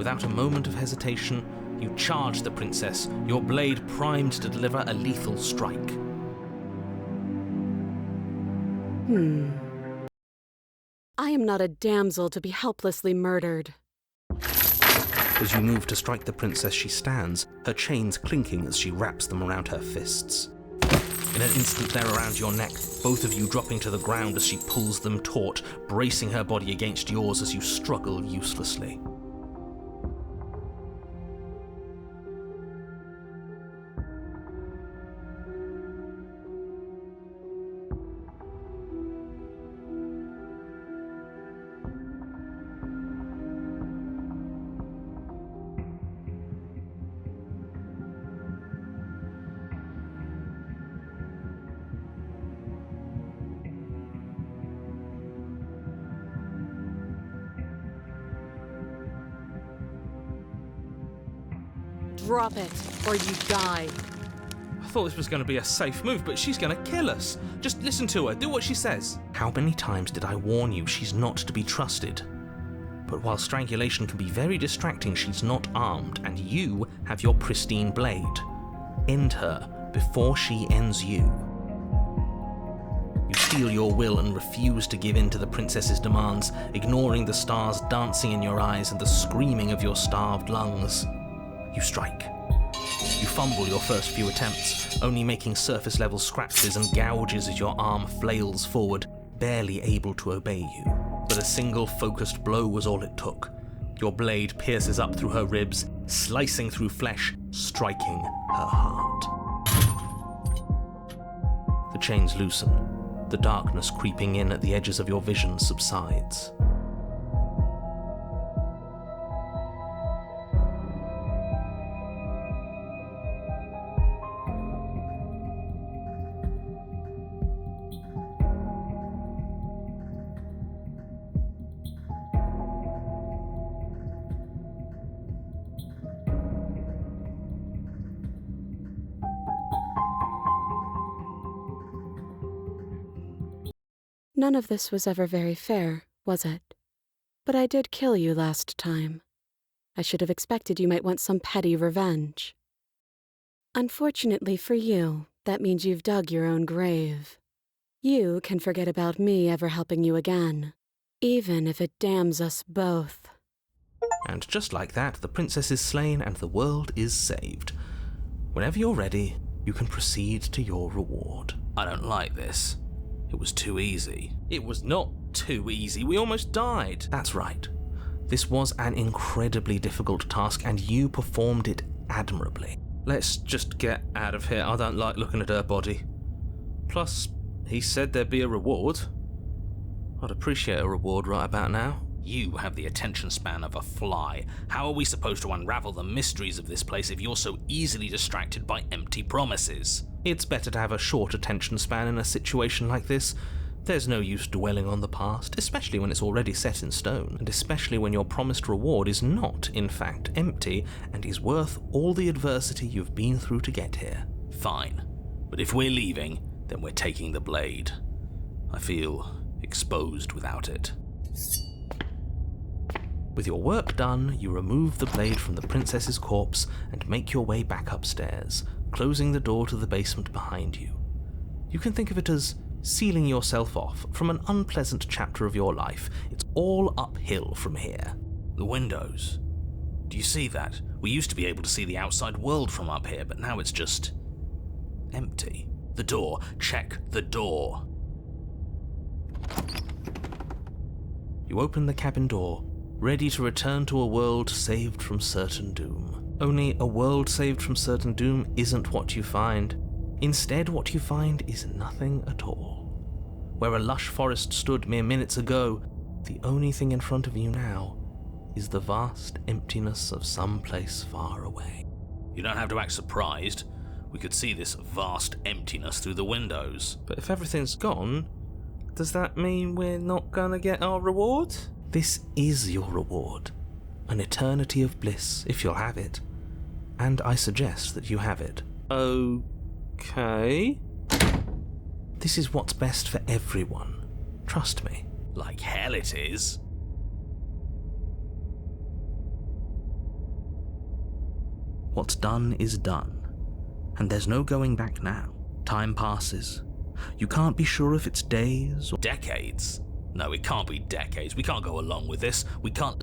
Without a moment of hesitation, you charge the princess, your blade primed to deliver a lethal strike. I am not a damsel to be helplessly murdered. As you move to strike the princess, she stands, her chains clinking as she wraps them around her fists. In an instant they're around your neck, both of you dropping to the ground as she pulls them taut, bracing her body against yours as you struggle uselessly. Drop it, or you die. I thought this was going to be a safe move, but she's going to kill us. Just listen to her, do what she says. How many times did I warn you she's not to be trusted? But while strangulation can be very distracting, she's not armed, and you have your pristine blade. End her before she ends you. You steel your will and refuse to give in to the princess's demands, ignoring the stars dancing in your eyes and the screaming of your starved lungs. You strike. You fumble your first few attempts, only making surface-level scratches and gouges as your arm flails forward, barely able to obey you. But a single focused blow was all it took. Your blade pierces up through her ribs, slicing through flesh, striking her heart. The chains loosen. The darkness creeping in at the edges of your vision subsides. None of this was ever very fair, was it? But I did kill you last time. I should have expected you might want some petty revenge. Unfortunately for you, that means you've dug your own grave. You can forget about me ever helping you again, even if it damns us both. And just like that, the princess is slain and the world is saved. Whenever you're ready, you can proceed to your reward. I don't like this. It was too easy. It was not too easy. We almost died. That's right. This was an incredibly difficult task and you performed it admirably. Let's just get out of here. I don't like looking at her body. Plus, he said there'd be a reward. I'd appreciate a reward right about now. You have the attention span of a fly. How are we supposed to unravel the mysteries of this place if you're so easily distracted by empty promises? It's better to have a short attention span in a situation like this. There's no use dwelling on the past, especially when it's already set in stone, and especially when your promised reward is not, in fact, empty and is worth all the adversity you've been through to get here. Fine, but if we're leaving, then we're taking the blade. I feel exposed without it. With your work done, you remove the blade from the princess's corpse and make your way back upstairs, closing the door to the basement behind you. You can think of it as sealing yourself off from an unpleasant chapter of your life. It's all uphill from here. The windows. Do you see that? We used to be able to see the outside world from up here, but now it's just empty. The door. Check the door. You open the cabin door, ready to return to a world saved from certain doom. Only a world saved from certain doom isn't what you find. Instead, what you find is nothing at all. Where a lush forest stood mere minutes ago, the only thing in front of you now is the vast emptiness of some place far away. You don't have to act surprised. We could see this vast emptiness through the windows. But if everything's gone, does that mean we're not gonna get our reward? This is your reward. An eternity of bliss, if you'll have it. And I suggest that you have it. Okay. This is what's best for everyone. Trust me. Like hell it is. What's done is done, and there's no going back now. Time passes. You can't be sure if it's days or Decades? No, it can't be decades. We can't go along with this. We can't...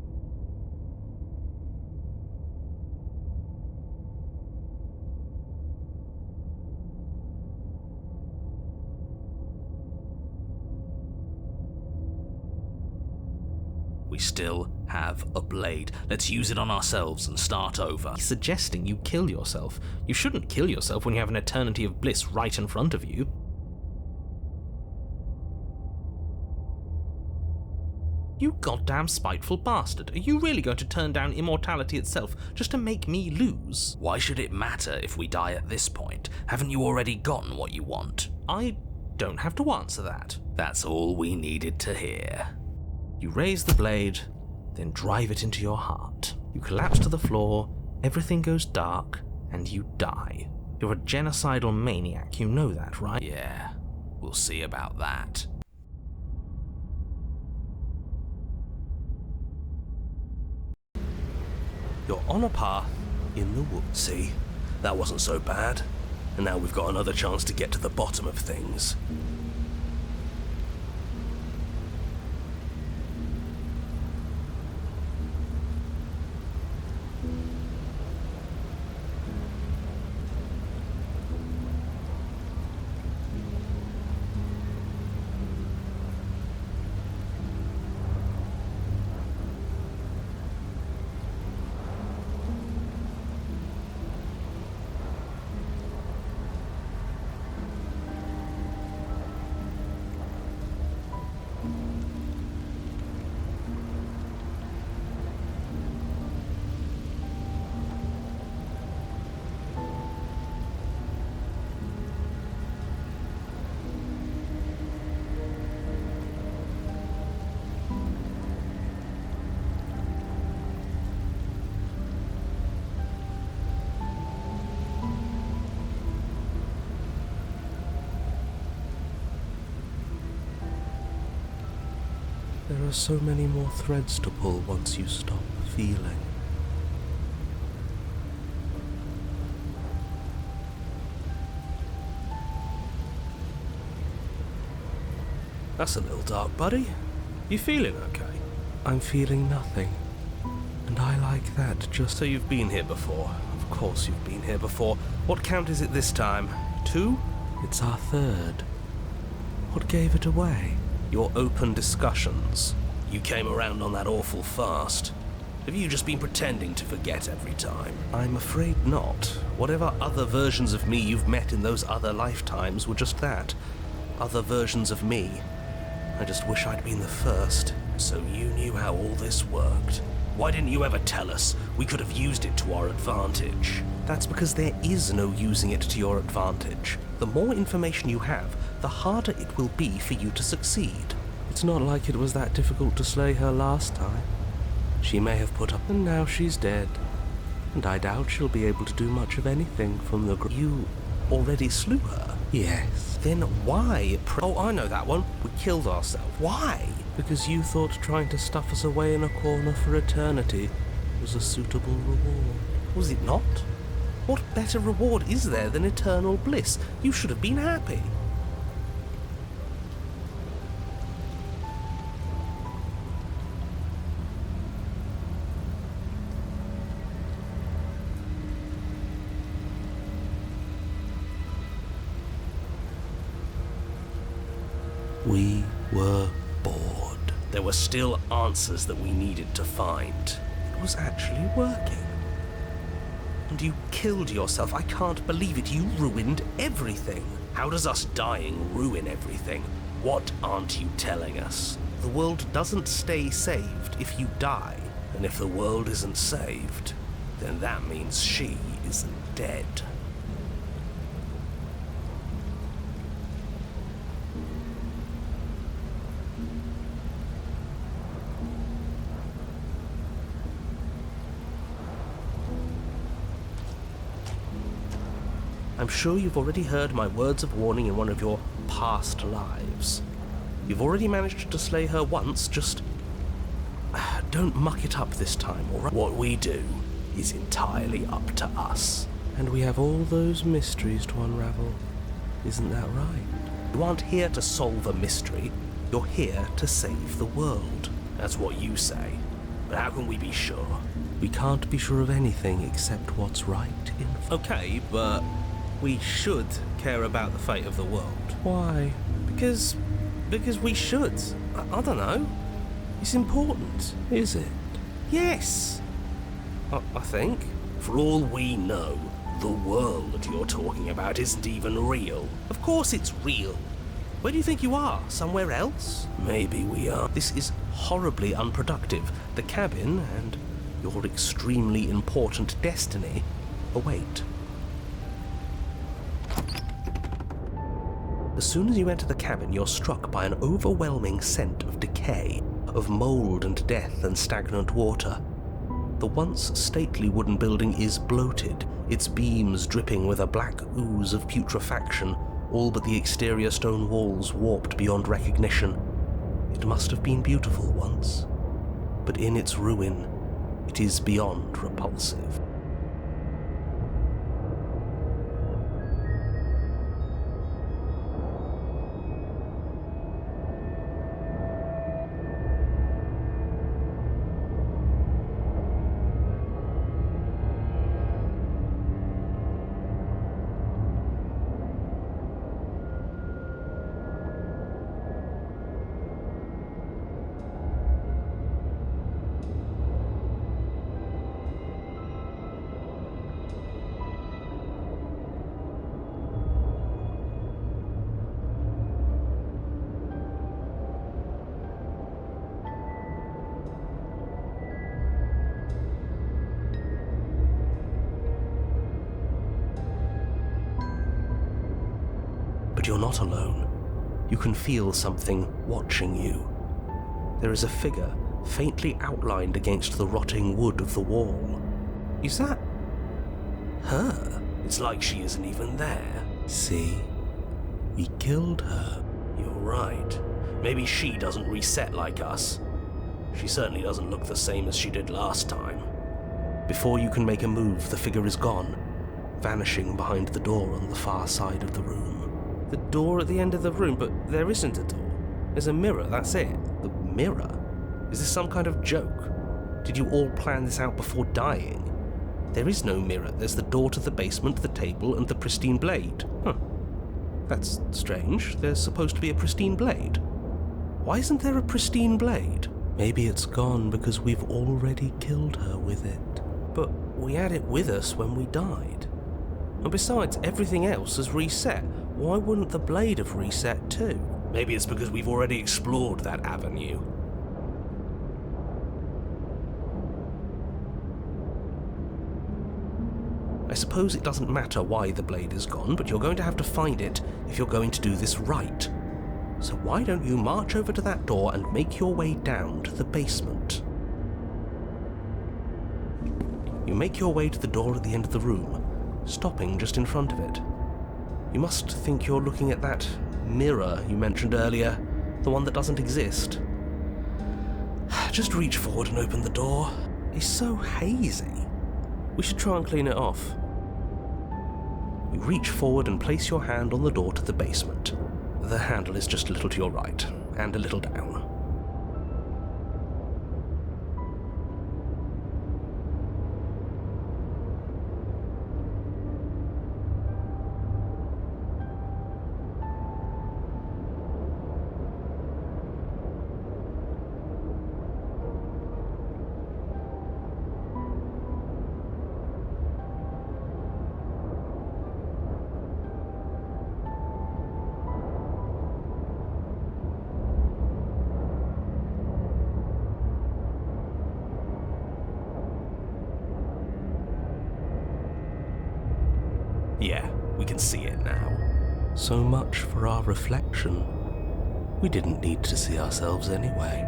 We still have a blade. Let's use it on ourselves and start over. He's suggesting you kill yourself. You shouldn't kill yourself when you have an eternity of bliss right in front of you. You goddamn spiteful bastard. Are you really going to turn down immortality itself just to make me lose? Why should it matter if we die at this point? Haven't you already gotten what you want? I don't have to answer that. That's all we needed to hear. You raise the blade, then drive it into your heart. You collapse to the floor, everything goes dark, and you die. You're a genocidal maniac, you know that, right? Yeah, we'll see about that. You're on a path in the woods. See, that wasn't so bad. And now we've got another chance to get to the bottom of things. There are so many more threads to pull once you stop feeling. That's a little dark, buddy. You feeling okay? I'm feeling nothing. And I like that, just so you've been here before. Of course you've been here before. What count is it this time? 2? It's our 3rd. What gave it away? Your open discussions. You came around on that awful fast. Have you just been pretending to forget every time? I'm afraid not. Whatever other versions of me you've met in those other lifetimes were just that. Other versions of me. I just wish I'd been the first, so you knew how all this worked. Why didn't you ever tell us? We could have used it to our advantage. That's because there is no using it to your advantage. The more information you have, the harder it will be for you to succeed. It's not like it was that difficult to slay her last time. She may have put up, and now she's dead. And I doubt she'll be able to do much of anything from the You already slew her? Yes. Then why? Oh, I know that one. We killed ourselves. Why? Because you thought trying to stuff us away in a corner for eternity was a suitable reward. Was it not? What better reward is there than eternal bliss? You should have been happy. We were bored. There were still answers that we needed to find. It was actually working. And you killed yourself. I can't believe it. You ruined everything. How does us dying ruin everything? What aren't you telling us? The world doesn't stay saved if you die. And if the world isn't saved, then that means she isn't dead. I'm sure you've already heard my words of warning in one of your past lives. You've already managed to slay her once, just don't muck it up this time, alright? What we do is entirely up to us. And we have all those mysteries to unravel. Isn't that right? You aren't here to solve a mystery, you're here to save the world. That's what you say. But how can we be sure? We can't be sure of anything except what's right in... Okay, but we should care about the fate of the world. Why? Because we should. I don't know. It's important. Is it? Yes. I think. For all we know, the world you're talking about isn't even real. Of course it's real. Where do you think you are? Somewhere else? Maybe we are. This is horribly unproductive. The cabin and your extremely important destiny await. As soon as you enter the cabin, you're struck by an overwhelming scent of decay, of mould and death and stagnant water. The once stately wooden building is bloated, its beams dripping with a black ooze of putrefaction, all but the exterior stone walls warped beyond recognition. It must have been beautiful once, but in its ruin, it is beyond repulsive. But you're not alone. You can feel something watching you. There is a figure faintly outlined against the rotting wood of the wall. Is that her? It's like she isn't even there. See? We killed her. You're right. Maybe she doesn't reset like us. She certainly doesn't look the same as she did last time. Before you can make a move, the figure is gone, vanishing behind the door on the far side of the room. The door at the end of the room, but there isn't a door. There's a mirror, that's it. The mirror? Is this some kind of joke? Did you all plan this out before dying? There is no mirror. There's the door to the basement, the table, and the pristine blade. Huh. That's strange. There's supposed to be a pristine blade. Why isn't there a pristine blade? Maybe it's gone because we've already killed her with it. But we had it with us when we died. And besides, everything else has reset. Why wouldn't the blade have reset too? Maybe it's because we've already explored that avenue. I suppose it doesn't matter why the blade is gone, but you're going to have to find it if you're going to do this right. So why don't you march over to that door and make your way down to the basement? You make your way to the door at the end of the room, stopping just in front of it. You must think you're looking at that mirror you mentioned earlier, the one that doesn't exist. Just reach forward and open the door. It's so hazy. We should try and clean it off. You reach forward and place your hand on the door to the basement. The handle is just a little to your right, and a little down. Yeah, we can see it now. So much for our reflection. We didn't need to see ourselves anyway.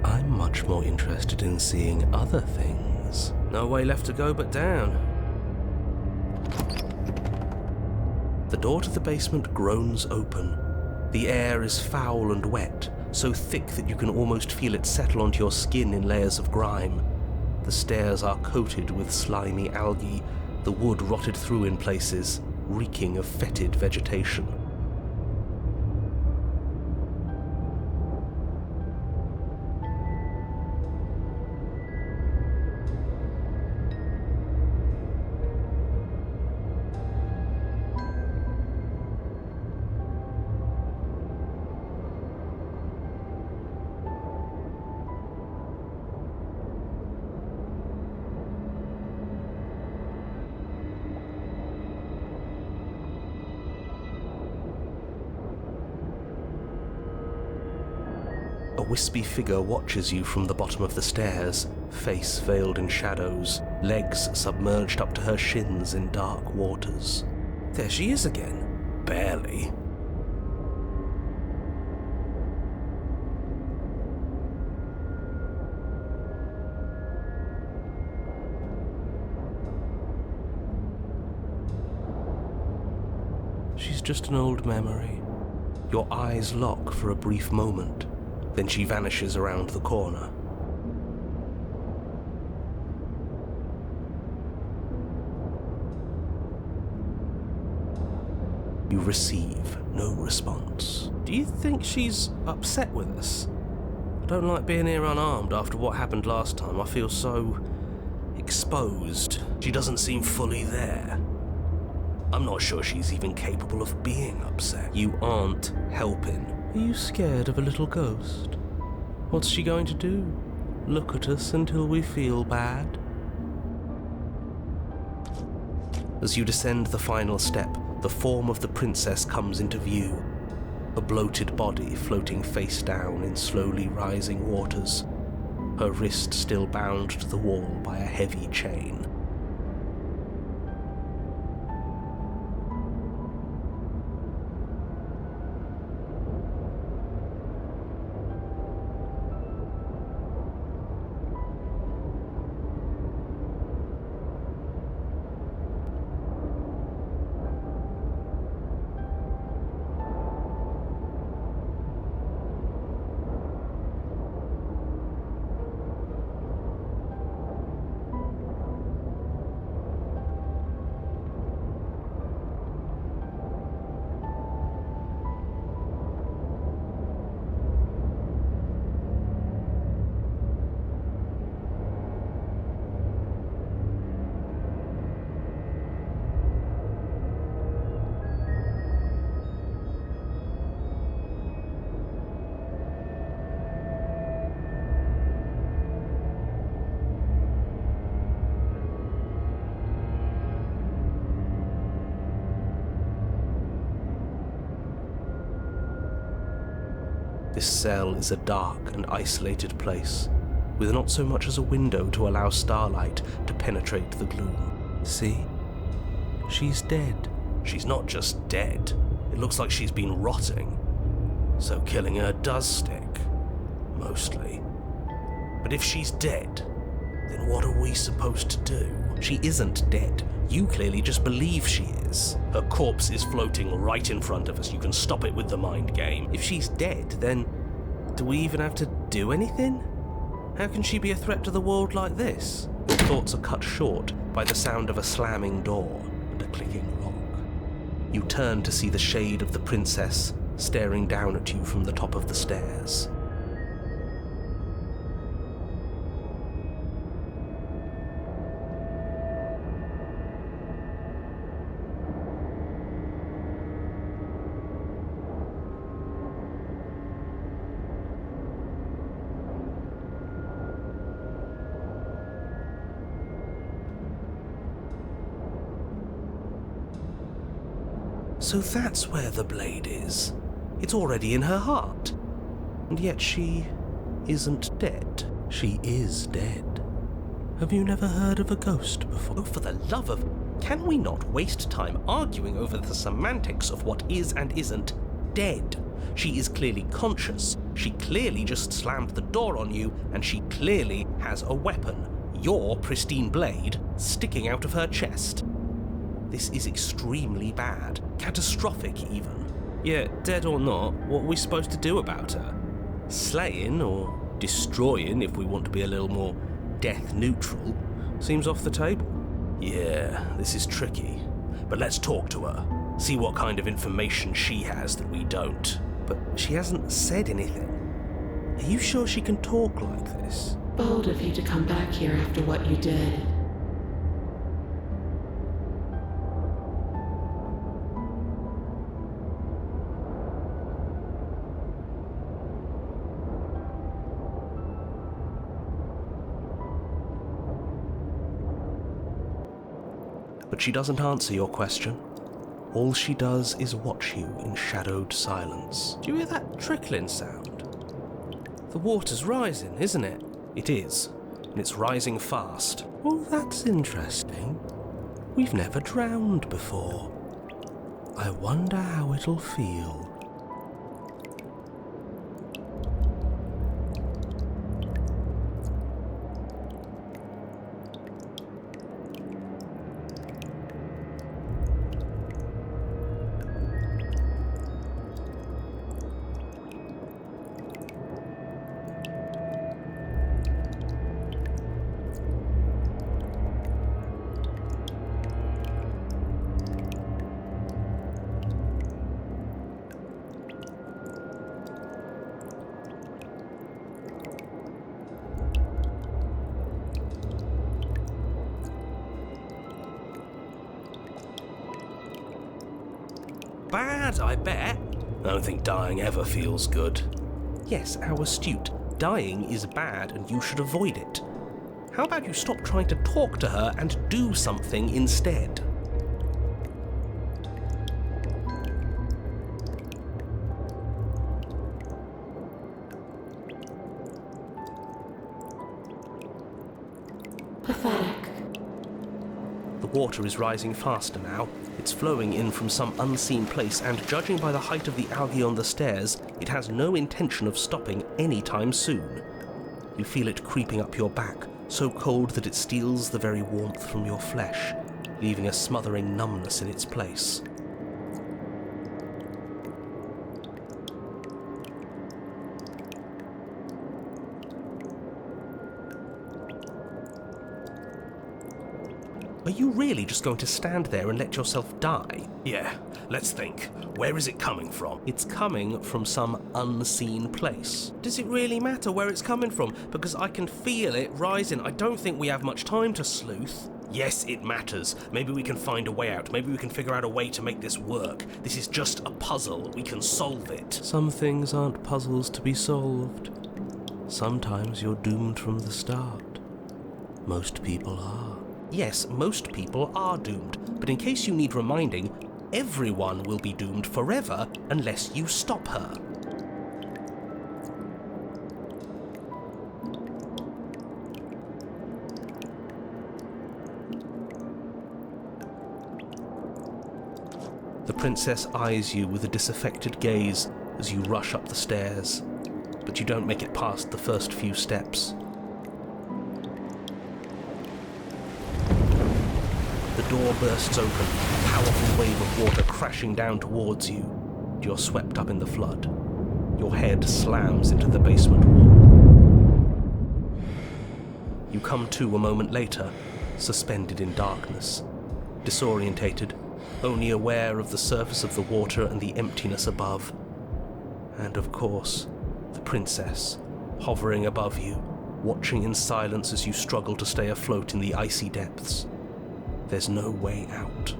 I'm much more interested in seeing other things. No way left to go but down. The door to the basement groans open. The air is foul and wet, so thick that you can almost feel it settle onto your skin in layers of grime. The stairs are coated with slimy algae, the wood rotted through in places, reeking of fetid vegetation. A wispy figure watches you from the bottom of the stairs, face veiled in shadows, legs submerged up to her shins in dark waters. There she is again. Barely. She's just an old memory. Your eyes lock for a brief moment. Then she vanishes around the corner. You receive no response. Do you think she's upset with us? I don't like being here unarmed after what happened last time. I feel so exposed. She doesn't seem fully there. I'm not sure she's even capable of being upset. You aren't helping. Are you scared of a little ghost? What's she going to do? Look at us until we feel bad? As you descend the final step, the form of the princess comes into view. A bloated body floating face down in slowly rising waters, her wrist still bound to the wall by a heavy chain. This cell is a dark and isolated place, with not so much as a window to allow starlight to penetrate the gloom. See? She's dead. She's not just dead. It looks like she's been rotting. So killing her does stick. Mostly. But if she's dead, then what are we supposed to do? She isn't dead. You clearly just believe she is. Her corpse is floating right in front of us. You can stop it with the mind game. If she's dead, then do we even have to do anything? How can she be a threat to the world like this? Your thoughts are cut short by the sound of a slamming door and a clicking lock. You turn to see the shade of the princess staring down at you from the top of the stairs. So that's where the blade is. It's already in her heart. And yet she isn't dead. She is dead. Have you never heard of a ghost before? Oh, for the love of... Can we not waste time arguing over the semantics of what is and isn't dead? She is clearly conscious. She clearly just slammed the door on you, and she clearly has a weapon. Your pristine blade sticking out of her chest. This is extremely bad. Catastrophic, even. Yeah, dead or not, what are we supposed to do about her? Slaying, or destroying, if we want to be a little more death neutral. Seems off the table. Yeah, this is tricky. But let's talk to her. See what kind of information she has that we don't. But she hasn't said anything. Are you sure she can talk like this? Bold of you to come back here after what you did. But she doesn't answer your question. All she does is watch you in shadowed silence. Do you hear that trickling sound? The water's rising, isn't it? It is, and it's rising fast. Oh, that's interesting. We've never drowned before. I wonder how it'll feel. Bad, I bet. I don't think dying ever feels good. Yes, how astute. Dying is bad and you should avoid it. How about you stop trying to talk to her and do something instead? Pathetic. The water is rising faster now. It's flowing in from some unseen place, and judging by the height of the algae on the stairs, it has no intention of stopping anytime soon. You feel it creeping up your back, so cold that it steals the very warmth from your flesh, leaving a smothering numbness in its place. Are you really just going to stand there and let yourself die? Yeah, let's think. Where is it coming from? It's coming from some unseen place. Does it really matter where it's coming from? Because I can feel it rising. I don't think we have much time to sleuth. Yes, it matters. Maybe we can find a way out. Maybe we can figure out a way to make this work. This is just a puzzle. We can solve it. Some things aren't puzzles to be solved. Sometimes you're doomed from the start. Most people are. Yes, most people are doomed, but in case you need reminding, everyone will be doomed forever unless you stop her. The princess eyes you with a disaffected gaze as you rush up the stairs, but you don't make it past the first few steps. The door bursts open, a powerful wave of water crashing down towards you, and you're swept up in the flood. Your head slams into the basement wall. You come to a moment later, suspended in darkness, disorientated, only aware of the surface of the water and the emptiness above. And of course, the princess, hovering above you, watching in silence as you struggle to stay afloat in the icy depths. There's no way out.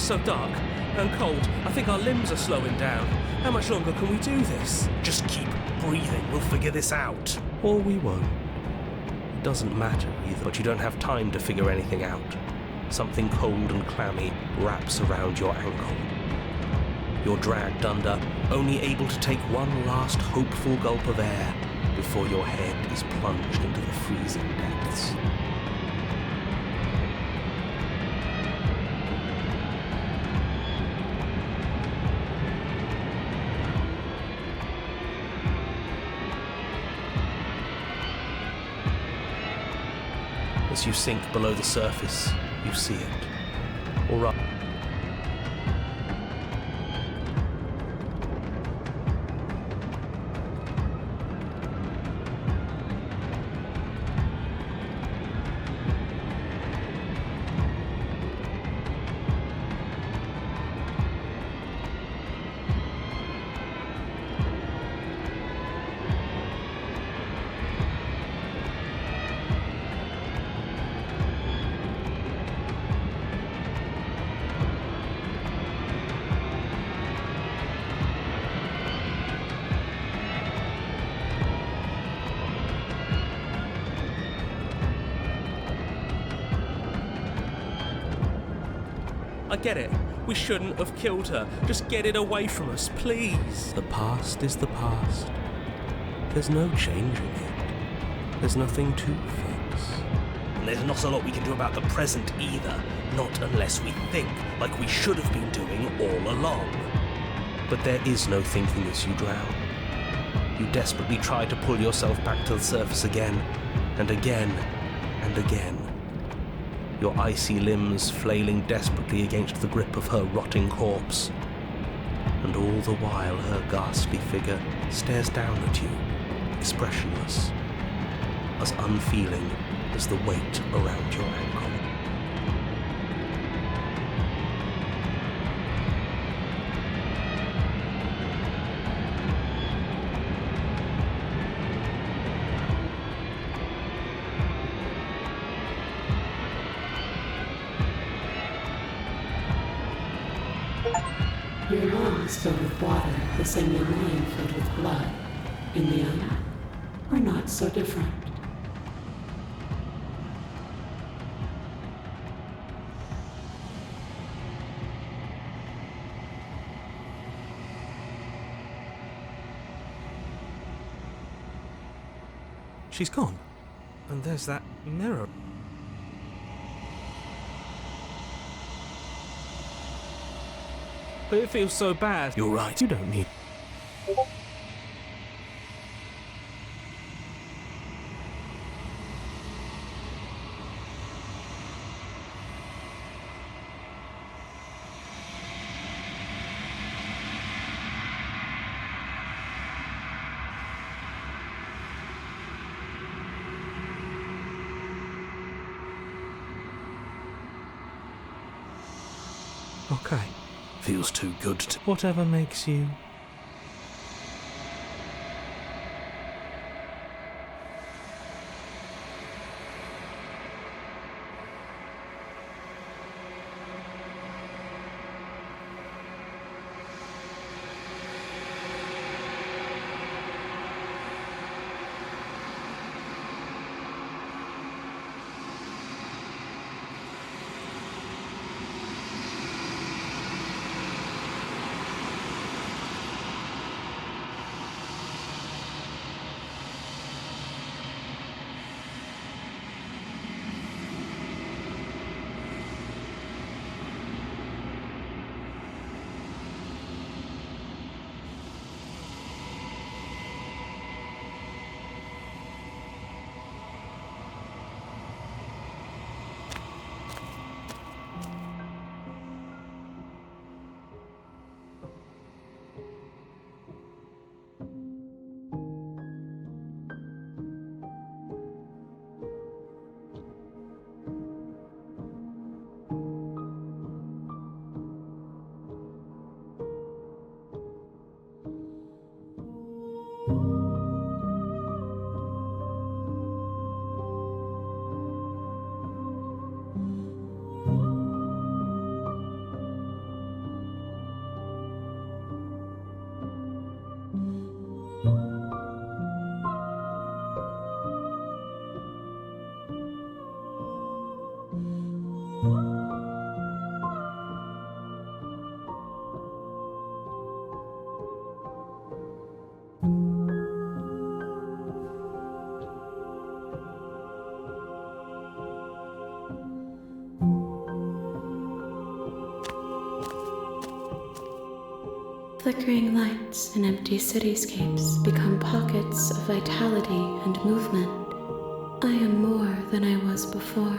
so dark and cold. I think our limbs are slowing down. How much longer can we do this? Just keep breathing. We'll figure this out. Or we won't. It doesn't matter either, but you don't have time to figure anything out. Something cold and clammy wraps around your ankle. You're dragged under, only able to take one last hopeful gulp of air before your head is plunged into the freezing depths. As you sink below the surface, you see it. Or rather, I get it. We shouldn't have killed her. Just get it away from us, please. The past is the past. There's no changing it. There's nothing to fix. And there's not a lot we can do about the present either. Not unless we think, like we should have been doing all along. But there is no thinking as you drown. You desperately try to pull yourself back to the surface again, and again, and again. Your icy limbs flailing desperately against the grip of her rotting corpse. And all the while her ghastly figure stares down at you, expressionless, as unfeeling as the weight around your ankle. Your lungs filled with water, the same your mind filled with blood. In the end, we're not so different. She's gone. And there's that mirror. But it feels so bad. You're right. You don't need... Okay. Feels too good to... Whatever makes you... Flickering lights in empty cityscapes become pockets of vitality and movement. I am more than I was before.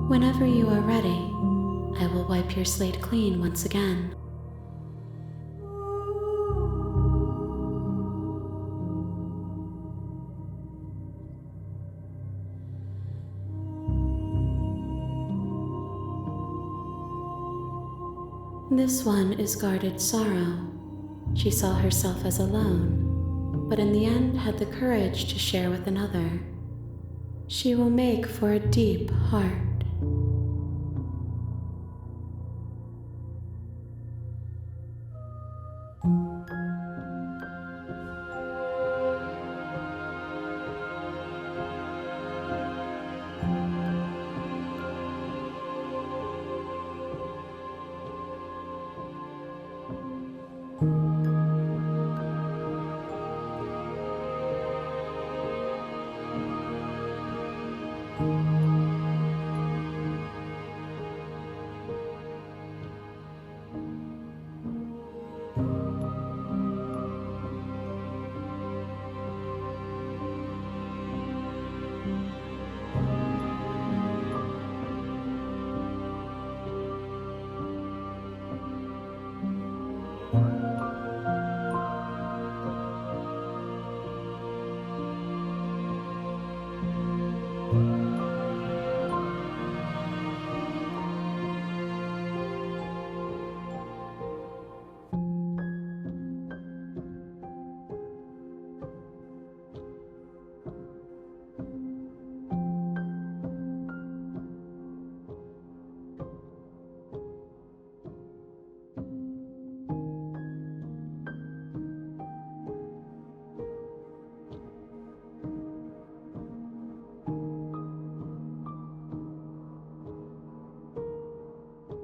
Whenever you are ready, I will wipe your slate clean once again. This one is guarded sorrow. She saw herself as alone, but in the end had the courage to share with another. She will make for a deep heart.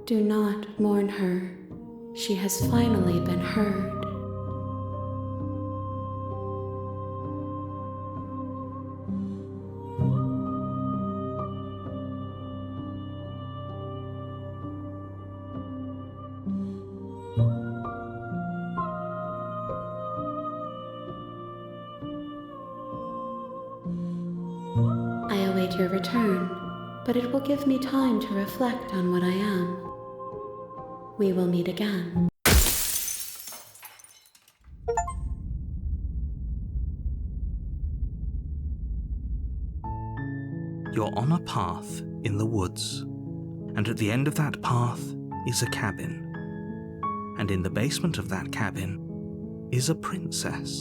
Do not mourn her. She has finally been heard. I await your return, but it will give me time to reflect on what I am. We will meet again. You're on a path in the woods, and at the end of that path is a cabin. And in the basement of that cabin is a princess.